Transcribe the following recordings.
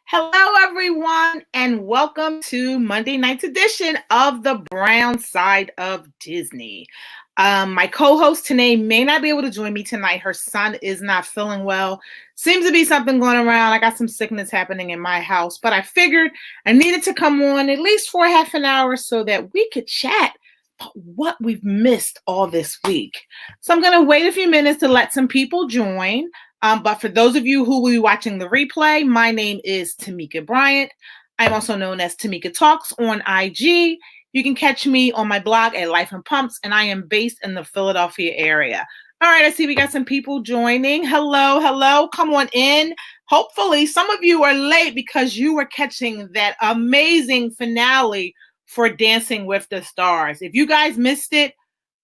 Hello, everyone, and welcome to Monday night's edition of the Brown Side of Disney. My co-host Tanae may not be able to join me tonight. Her son is not feeling well. Seems to be something going around. I got some sickness happening in my house, but I figured I needed to come on at least for half an hour so that we could chat about what we've missed all this week. So I'm going to wait a few minutes to let some people join. But for those of you who will be watching the replay, my name is Tamika Bryant. I'm also known as Tamika Talks on IG. You can catch me on my blog at Life and Pumps, and I am based in the Philadelphia area. All right, I see we got some people joining. Hello. Come on in. Hopefully, some of you are late because you were catching that amazing finale for Dancing with the Stars. If you guys missed it,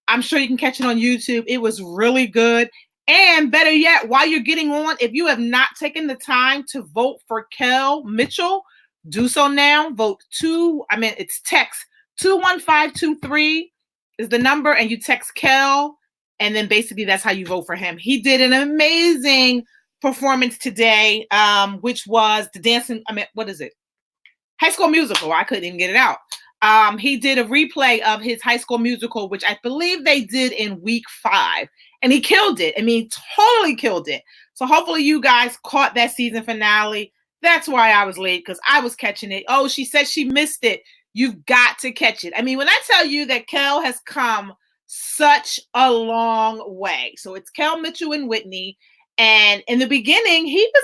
I'm sure you can catch it on YouTube. It was really good. And better yet, while you're getting on, if you have not taken the time to vote for Kel Mitchell, do so now. It's text 21523 is the number, and you text Kel, and then basically that's how you vote for him. He did an amazing performance today, which was High School Musical. I couldn't even get it out. He did a replay of his High School Musical, which I believe they did in week 5. And he killed it. Totally killed it. So hopefully you guys caught that season finale. That's why I was late, because I was catching it. Oh, she said she missed it. You've got to catch it. When I tell you that Kel has come such a long way. So it's Kel Mitchell and Whitney. And in the beginning, he was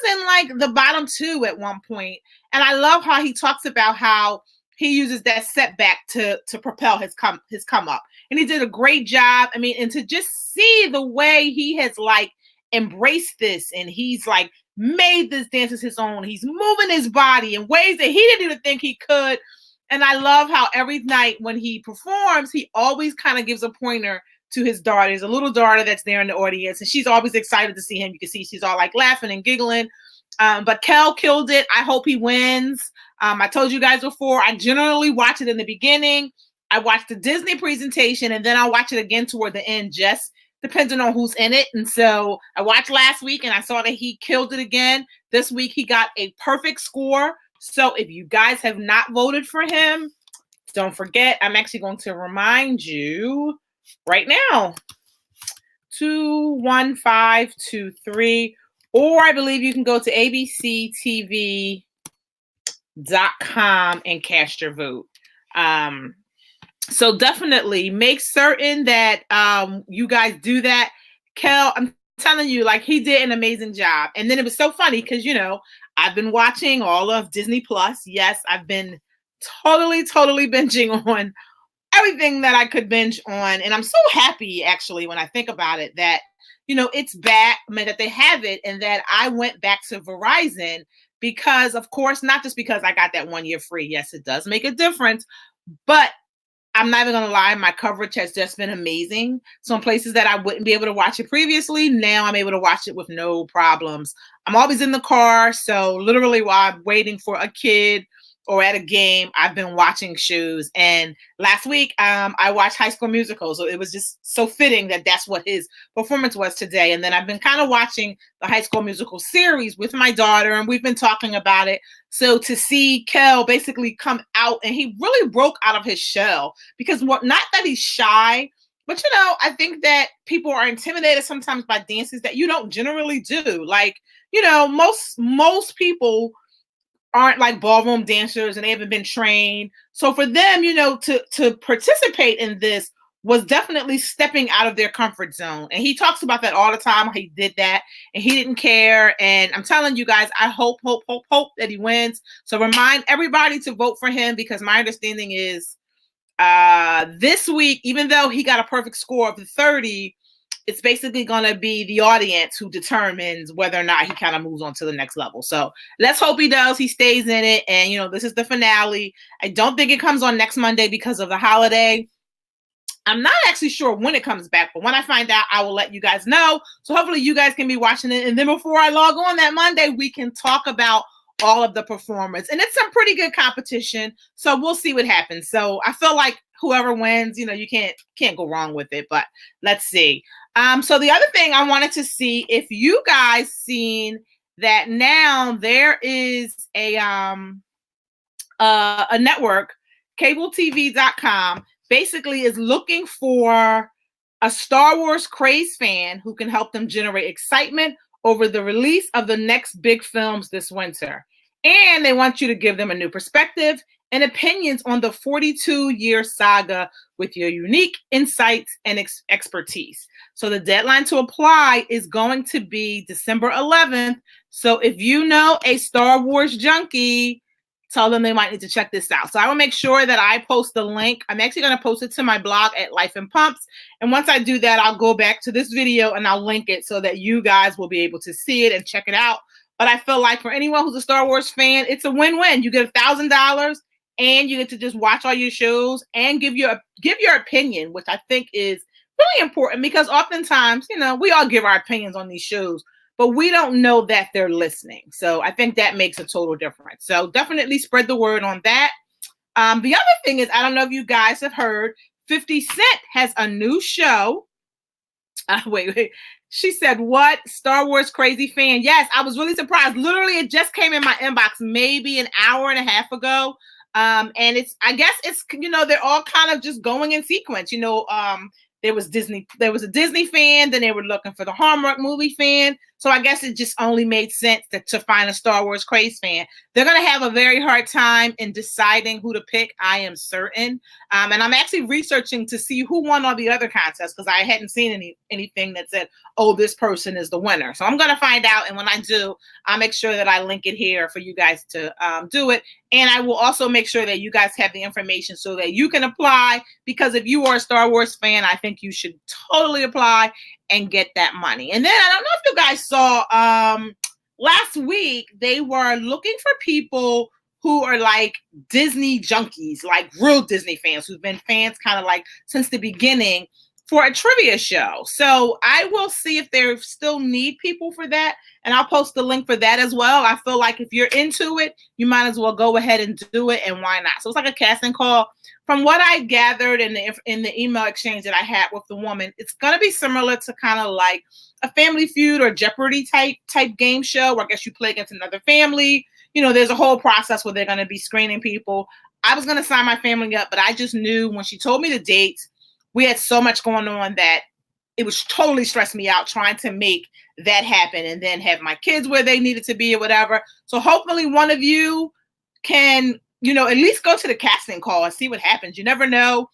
in the bottom 2 at one point. And I love how he talks about how he uses that setback to propel his come up. And he did a great job. And to just see the way he has embraced this, and he's made this dance as his own. He's moving his body in ways that he didn't even think he could. And I love how every night when he performs, he always kind of gives a pointer to his daughter. There's a little daughter that's there in the audience, and she's always excited to see him. You can see she's all laughing and giggling. But Kel killed it. I hope he wins. I told you guys before, I generally watch it in the beginning. I watch the Disney presentation, and then I'll watch it again toward the end, just depending on who's in it. And so I watched last week, and I saw that he killed it again. This week, he got a perfect score. So if you guys have not voted for him, don't forget, I'm actually going to remind you right now, 21523, or I believe you can go to abctv.com and cast your vote. So definitely make certain that you guys do that. Kel, I'm telling you, he did an amazing job. And then it was so funny because, I've been watching all of Disney Plus. Yes, I've been totally binging on everything that I could binge on. And I'm so happy, actually, when I think about it, that, it's back, that they have it, and that I went back to Verizon because, of course, not just because I got that 1 year free. Yes, it does make a difference, but I'm not even going to lie, my coverage has just been amazing. So in places that I wouldn't be able to watch it previously, now I'm able to watch it with no problems. I'm always in the car, so literally while I'm waiting for a kid or at a game, I've been watching shows. And last week, I watched High School Musical, so it was just so fitting that that's what his performance was today. And then I've been kind of watching the High School Musical series with my daughter, and we've been talking about it. So to see Kel basically come out, and he really broke out of his shell, because not that he's shy, but I think that people are intimidated sometimes by dances that you don't generally do. Most people aren't ballroom dancers, and they haven't been trained. So for them, to participate in this was definitely stepping out of their comfort zone. And he talks about that all the time. He did that and he didn't care. And I'm telling you guys, I hope that he wins. So remind everybody to vote for him, because my understanding is this week, even though he got a perfect score of the 30, it's basically going to be the audience who determines whether or not he kind of moves on to the next level. So let's hope he does. He stays in it. And, this is the finale. I don't think it comes on next Monday because of the holiday. I'm not actually sure when it comes back, but when I find out, I will let you guys know. So hopefully you guys can be watching it. And then before I log on that Monday, we can talk about all of the performers. And it's some pretty good competition. So we'll see what happens. So I feel like whoever wins, you can't go wrong with it. But let's see. So the other thing I wanted to see if you guys seen that now there is a network, cabletv.com, basically is looking for a Star Wars craze fan who can help them generate excitement over the release of the next big films this winter. And they want you to give them a new perspective and opinions on the 42-year saga with your unique insights and expertise. So the deadline to apply is going to be December 11th. So if you know a Star Wars junkie, tell them they might need to check this out. So I will make sure that I post the link. I'm actually going to post it to my blog at Life and Pumps. And once I do that, I'll go back to this video and I'll link it so that you guys will be able to see it and check it out. But I feel like for anyone who's a Star Wars fan, it's a win-win. You get $1,000 and you get to just watch all your shows and give your opinion, which I think is really important because oftentimes, we all give our opinions on these shows, but we don't know that they're listening. So I think that makes a total difference. So definitely spread the word on that. The other thing is, I don't know if you guys have heard, 50 Cent has a new show. Wait. She said, what? Star Wars crazy fan? Yes, I was really surprised. Literally, it just came in my inbox maybe an hour and a half ago. And I guess it's, they're all kind of just going in sequence. There was a Disney fan, then they were looking for the Hallmark movie fan. So I guess it just only made sense to find a Star Wars craze fan. They're going to have a very hard time in deciding who to pick, I am certain. And I'm actually researching to see who won all the other contests because I hadn't seen anything that said, oh, this person is the winner. So I'm going to find out. And when I do, I'll make sure that I link it here for you guys to do it. And I will also make sure that you guys have the information so that you can apply, because if you are a Star Wars fan, I think you should totally apply and get that money. And then I don't know if you guys saw last week, they were looking for people who are like Disney junkies, like real Disney fans who've been fans kind of like since the beginning for a trivia show. So I will see if they still need people for that. And I'll post the link for that as well. I feel like if you're into it, you might as well go ahead and do it. And why not? So it's like a casting call. From what I gathered in the email exchange that I had with the woman, it's going to be similar to kind of like a Family Feud or Jeopardy type game show where I guess you play against another family. There's a whole process where they're going to be screening people. I was going to sign my family up, but I just knew when she told me the dates, we had so much going on that it was totally stressed me out trying to make that happen and then have my kids where they needed to be or whatever. So hopefully one of you can, at least go to the casting call and see what happens. You never know.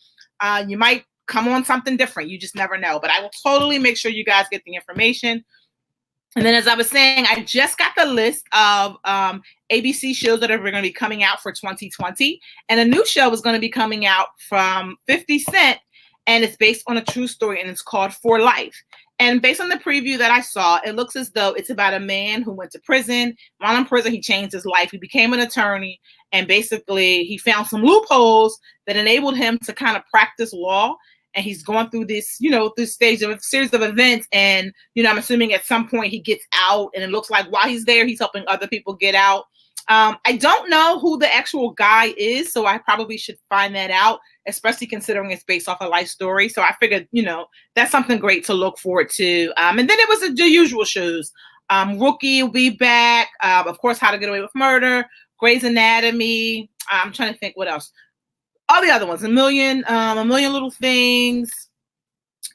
You might come on something different. You just never know. But I will totally make sure you guys get the information. And then, as I was saying, I just got the list of ABC shows that are going to be coming out for 2020. And a new show is going to be coming out from 50 Cent. And it's based on a true story, and it's called For Life. And based on the preview that I saw, it looks as though it's about a man who went to prison. While in prison, he changed his life. He became an attorney, and basically he found some loopholes that enabled him to kind of practice law. And he's going through this, this stage of a series of events. And, I'm assuming at some point he gets out, and it looks like while he's there, he's helping other people get out. I don't know who the actual guy is, so I probably should find that out, especially considering it's based off a life story. So I figured, that's something great to look forward to. And then it was the usual shows. Rookie will be back. Of course, How to Get Away with Murder, Grey's Anatomy. I'm trying to think what else. All the other ones, a million little things.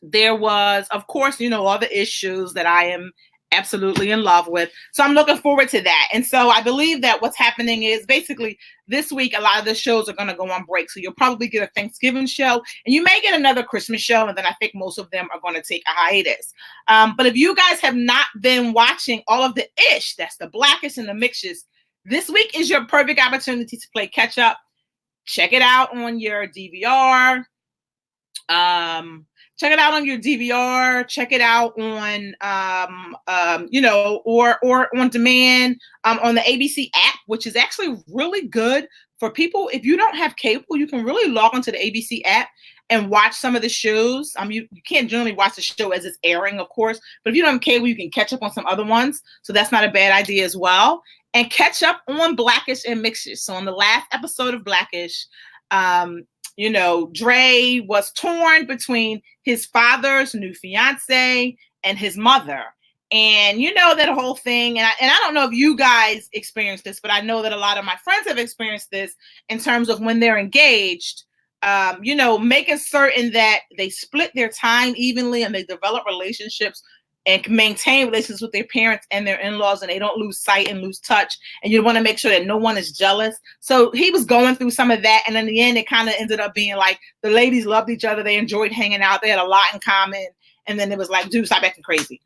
There was, of course, all the issues that I am absolutely in love with. So I'm looking forward to that. And so I believe that what's happening is basically this week, a lot of the shows are going to go on break. So you'll probably get a Thanksgiving show and you may get another Christmas show. And then I think most of them are going to take a hiatus. But if you guys have not been watching all of the ish, that's the Blackish and the Mixes, this week is your perfect opportunity to play catch up. Check it out on your DVR. Check it out on your DVR. Check it out on, or on demand on the ABC app, which is actually really good for people. If you don't have cable, you can really log onto the ABC app and watch some of the shows. You can't generally watch the show as it's airing, of course, but if you don't have cable, you can catch up on some other ones. So that's not a bad idea as well. And catch up on Blackish and Mixes. So on the last episode of Blackish, Dre was torn between his father's new fiance and his mother. And you know that whole thing, and I don't know if you guys experienced this, but I know that a lot of my friends have experienced this in terms of when they're engaged, making certain that they split their time evenly and they develop relationships and maintain relations with their parents and their in-laws, and they don't lose sight and lose touch. And you want to make sure that no one is jealous. So he was going through some of that. And in the end, it kind of ended up being like the ladies loved each other. They enjoyed hanging out. They had a lot in common. And then it was like, dude, stop acting crazy.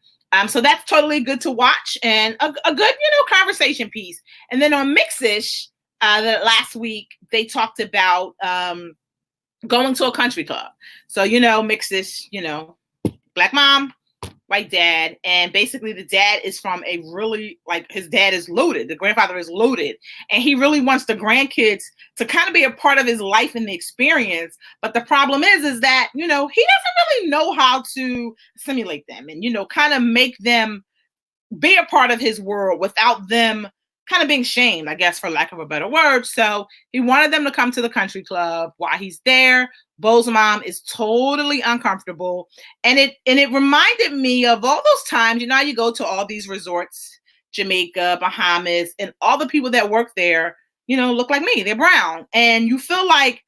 So that's totally good to watch and a good, conversation piece. And then on Mixish, last week, they talked about going to a country club. So, Mixish, black mom, white dad. And basically the dad is from a really, his dad is loaded. The grandfather is loaded. And he really wants the grandkids to kind of be a part of his life and the experience. But the problem is that, he doesn't really know how to simulate them and, kind of make them be a part of his world without them kind of being shamed, I guess, for lack of a better word. So he wanted them to come to the country club. While he's there, Bo's mom is totally uncomfortable. And it reminded me of all those times, you go to all these resorts, Jamaica, Bahamas, and all the people that work there, look like me. They're brown. And you feel like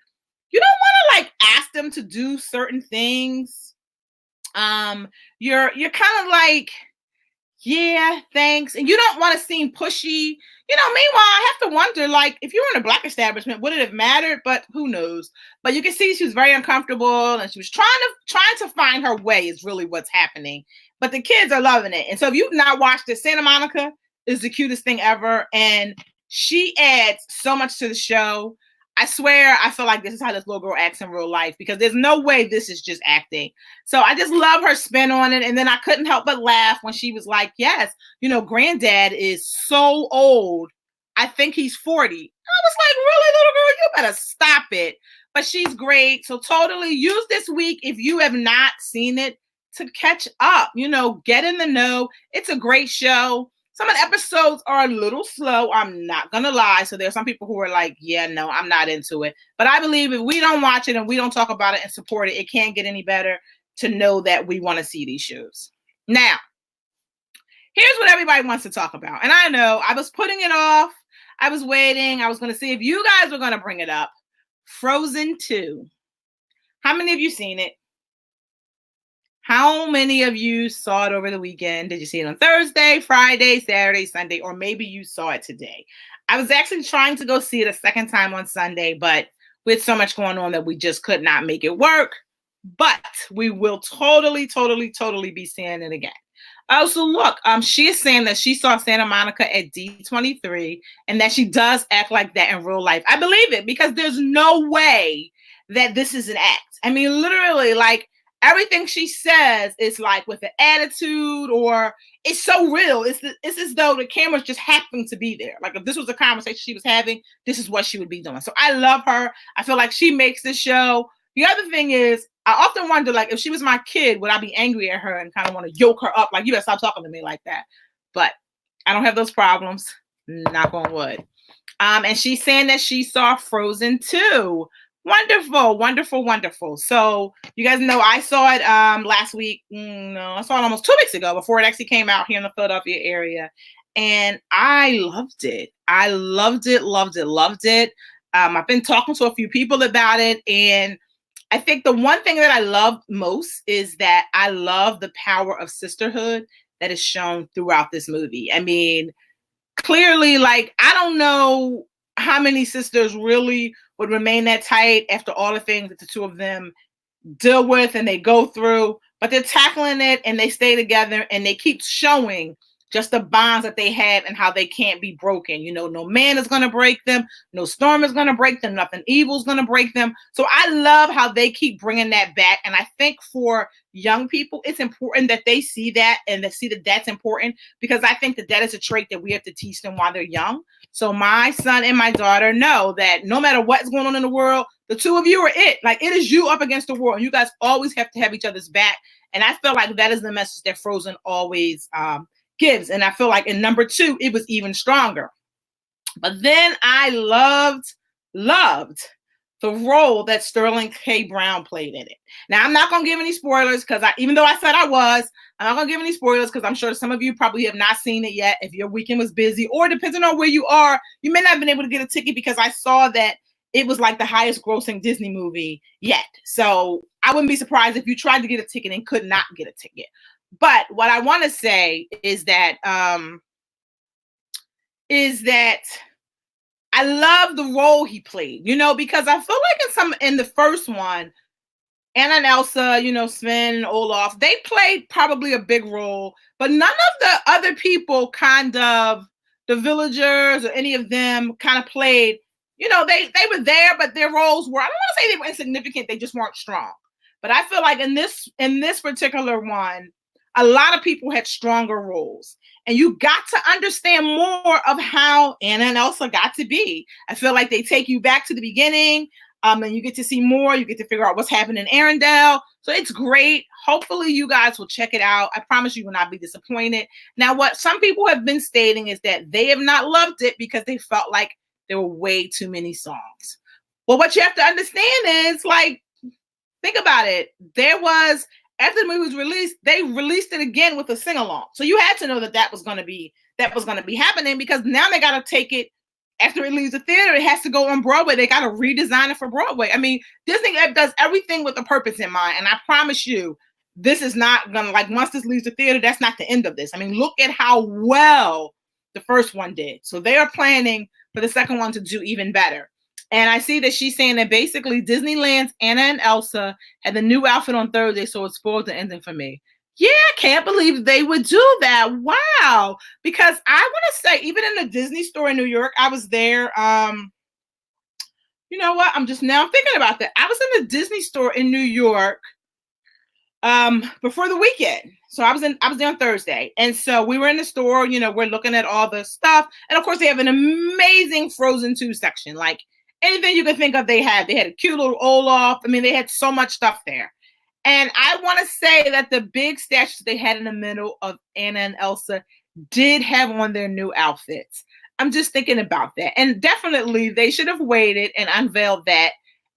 you don't want to ask them to do certain things. You're kind of like, yeah, thanks. And you don't want to seem pushy. Meanwhile, I have to wonder, if you were in a black establishment, would it have mattered? But who knows? But you can see she was very uncomfortable and she was trying to find her way is really what's happening. But the kids are loving it. And so if you've not watched it, Santa Monica is the cutest thing ever. And she adds so much to the show. I swear, I feel like this is how this little girl acts in real life because there's no way this is just acting. So I just love her spin on it. And then I couldn't help but laugh when she was like, yes, granddad is so old. I think he's 40. I was like, really, little girl, you better stop it. But she's great. So totally use this week if you have not seen it to catch up, get in the know. It's a great show. Some of the episodes are a little slow. I'm not going to lie. So there's some people who are like, yeah, no, I'm not into it. But I believe if we don't watch it and we don't talk about it and support it, it can't get any better to know that we want to see these shows. Now, here's what everybody wants to talk about. And I know I was putting it off. I was waiting. I was going to see if you guys were going to bring it up. Frozen 2. How many of you seen it? How many of you saw it over the weekend? Did you see it on Thursday, Friday, Saturday, Sunday, or maybe you saw it today? I was actually trying to go see it a second time on Sunday, but with so much going on that we just could not make it work. But we will totally be seeing it again. So look, she is saying that she saw Santa Monica at D23 and that she does act like that in real life. I believe it because there's no way that this is an act. I mean, literally, everything she says is with an attitude or it's so real. It's as though the cameras just happen to be there. If this was a conversation she was having, this is what she would be doing. So I love her. I feel like she makes this show. The other thing is, I often wonder, if she was my kid, would I be angry at her and kind of want to yoke her up? You better stop talking to me like that. But I don't have those problems. Knock on wood. And she's saying that she saw Frozen 2. Wonderful. So you guys know I saw it last week. No, I saw it almost 2 weeks ago before it actually came out here in the Philadelphia area. And I loved it. Loved it. I've been talking to a few people about it. And I think the one thing that I love most is that I love the power of sisterhood that is shown throughout this movie. I mean, clearly, I don't know how many sisters really would remain that tight after all the things that the two of them deal with and they go through, but they're tackling it and they stay together and they keep showing just the bonds that they have and how they can't be broken. No man is going to break them. No storm is going to break them. Nothing evil is going to break them. So I love how they keep bringing that back. And I think for young people, it's important that they see that and they see that that's important because I think that is a trait that we have to teach them while they're young. So my son and my daughter know that no matter what's going on in the world, the two of you are it. It is you up against the world. And you guys always have to have each other's back. And I feel like that is the message that Frozen always gives. And I feel like in number 2, it was even stronger. But then I loved the role that Sterling K. Brown played in it. Now, I'm not going to give any spoilers because even though I said I was, I'm not going to give any spoilers because I'm sure some of you probably have not seen it yet. If your weekend was busy, or depending on where you are, you may not have been able to get a ticket because I saw that it was like the highest grossing Disney movie yet. So I wouldn't be surprised if you tried to get a ticket and could not get a ticket. But what I want to say is that I love the role he played, because I feel like in the first one, Anna and Elsa, Sven and Olaf, they played probably a big role, but none of the other people the villagers or any of them kind of played, they were there, but their roles were, I don't want to say they were insignificant, they just weren't strong. But I feel like in this particular one, a lot of people had stronger roles. And you got to understand more of how Anna and Elsa got to be. I feel like they take you back to the beginning, and you get to see more. You get to figure out what's happening in Arendelle. So it's great. Hopefully you guys will check it out. I promise you will not be disappointed. Now, what some people have been stating is that they have not loved it because they felt like there were way too many songs. Well, what you have to understand is, think about it. After the movie was released, they released it again with a sing-along. So you had to know that was going to be happening, because now they got to take it after it leaves the theater. It has to go on Broadway. They got to redesign it for Broadway. I mean, Disney does everything with a purpose in mind. And I promise you, this is not going to, once this leaves the theater, that's not the end of this. I mean, look at how well the first one did. So they are planning for the second one to do even better. And I see that she's saying that basically Disneyland's Anna and Elsa had the new outfit on Thursday, so it spoiled the ending for me. Yeah, I can't believe they would do that. Wow. Because I want to say, even in the Disney store in New York, I was there. You know what? I'm thinking about that. I was in the Disney store in New York before the weekend. So I was there on Thursday. And so we were in the store, we're looking at all the stuff. And of course, they have an amazing Frozen 2 section. Like, anything you could think of, they had a cute little Olaf. I mean, they had so much stuff there. And I want to say that the big statues they had in the middle of Anna and Elsa did have on their new outfits. I'm just thinking about that. And definitely they should have waited and unveiled that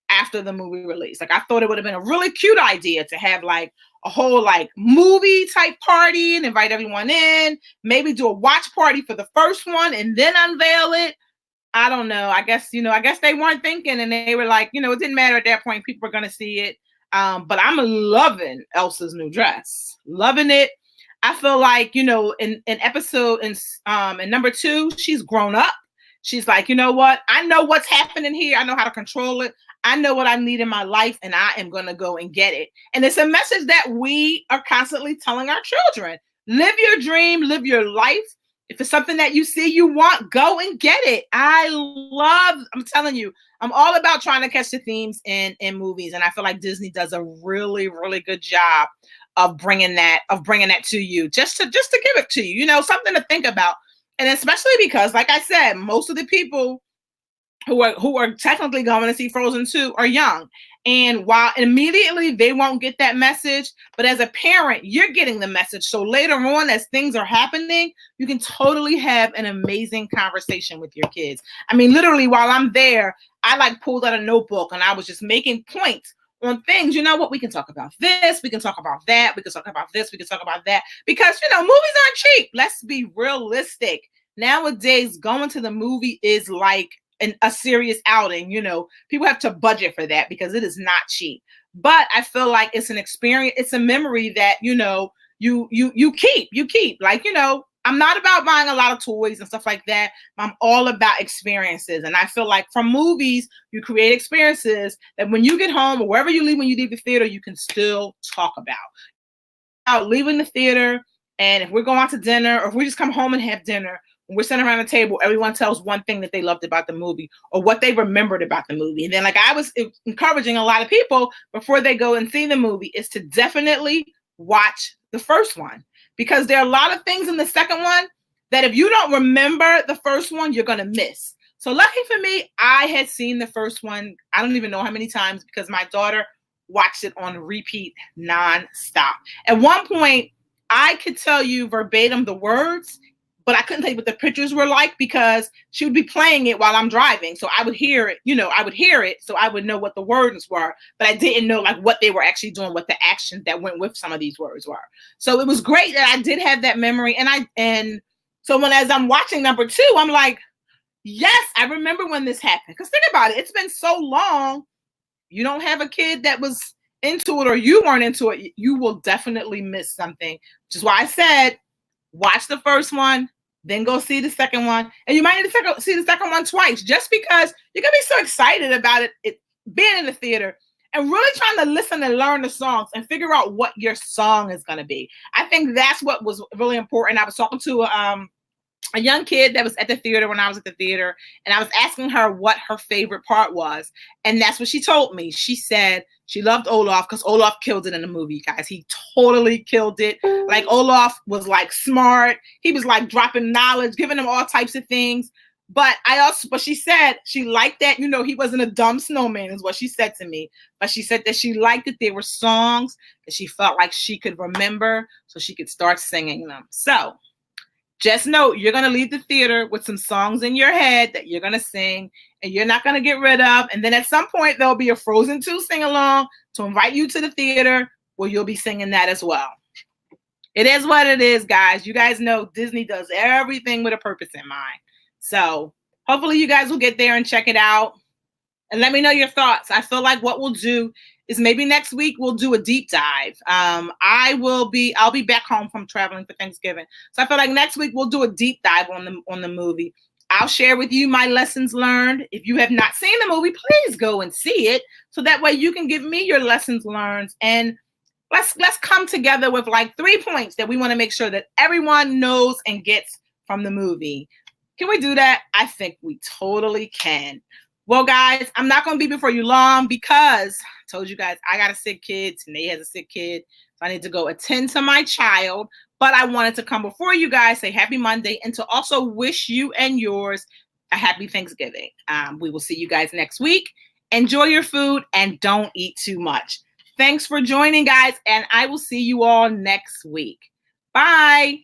after the movie release. I thought it would have been a really cute idea to have a whole movie type party and invite everyone in, maybe do a watch party for the first one and then unveil it. I don't know. I guess they weren't thinking, and they were like, it didn't matter at that point. People were going to see it. But I'm loving Elsa's new dress. Loving it. I feel like, in episode, in number 2, she's grown up. She's like, you know what? I know what's happening here. I know how to control it. I know what I need in my life, and I am going to go and get it. And it's a message that we are constantly telling our children. Live your dream, live your life. If it's something that you see you want, go and get it. I'm telling you, I'm all about trying to catch the themes in movies. And I feel like Disney does a really, really good job of bringing that to you, just to give it to you, something to think about. And especially because, like I said, most of the people who are technically going to see Frozen 2 are young. And while immediately they won't get that message, but as a parent, you're getting the message. So later on, as things are happening, you can totally have an amazing conversation with your kids. I mean, literally, while I'm there, I pulled out a notebook and I was just making points on things. You know what? We can talk about this. We can talk about that. We can talk about this. We can talk about that. Because, movies aren't cheap. Let's be realistic. Nowadays, going to the movie is like a serious outing. People have to budget for that because it is not cheap. But I feel like it's an experience. It's a memory that, you keep. I'm not about buying a lot of toys and stuff like that. I'm all about experiences. And I feel like from movies, you create experiences that when you get home or wherever you leave, when you leave the theater, you can still talk about leaving the theater. And if we're going out to dinner, or if we just come home and have dinner, when we're sitting around the table, everyone tells one thing that they loved about the movie or what they remembered about the movie. And then, I was encouraging a lot of people before they go and see the movie, is to definitely watch the first one, because there are a lot of things in the second one that if you don't remember the first one, you're going to miss. So lucky for me, I had seen the first one. I don't even know how many times, because my daughter watched it on repeat nonstop. At one point, I could tell you verbatim the words, but I couldn't tell you what the pictures were like because she would be playing it while I'm driving. So I would hear it, I would hear it. So I would know what the words were, but I didn't know like what they were actually doing, what the actions that went with some of these words were. So it was great that I did have that memory. And so as I'm watching number 2, I'm like, yes, I remember when this happened. Because think about it. It's been so long. You don't have a kid that was into it or you weren't into it. You will definitely miss something, which is why I said, watch the first one, then go see the second one. And you might need to see the second one twice just because you're going to be so excited about it being in the theater and really trying to listen and learn the songs and figure out what your song is going to be. I think that's what was really important. I was talking to a young kid that was at the theater when I was at the theater, and I was asking her what her favorite part was. And that's what she told me. She said she loved Olaf because Olaf killed it in the movie, guys. He totally killed it. Like Olaf was like smart. He was like dropping knowledge, giving them all types of things. But she said she liked that, he wasn't a dumb snowman is what she said to me. But she said that she liked that there were songs that she felt like she could remember so she could start singing them. So just know you're going to leave the theater with some songs in your head that you're going to sing and you're not going to get rid of. And then at some point, there'll be a Frozen 2 sing-along to invite you to the theater where you'll be singing that as well. It is what it is, guys. You guys know Disney does everything with a purpose in mind. So hopefully you guys will get there and check it out. And let me know your thoughts. I feel like what we'll do is maybe next week we'll do a deep dive. I'll be back home from traveling for Thanksgiving. So I feel like next week we'll do a deep dive on the movie. I'll share with you my lessons learned. If you have not seen the movie, please go and see it. So that way you can give me your lessons learned. And let's come together with like 3 points that we want to make sure that everyone knows and gets from the movie. Can we do that? I think we totally can. Well, guys, I'm not going to be before you long because I told you guys I got a sick kid. Tanae has a sick kid. So I need to go attend to my child. But I wanted to come before you guys, say happy Monday, and to also wish you and yours a happy Thanksgiving. We will see you guys next week. Enjoy your food and don't eat too much. Thanks for joining, guys, and I will see you all next week. Bye.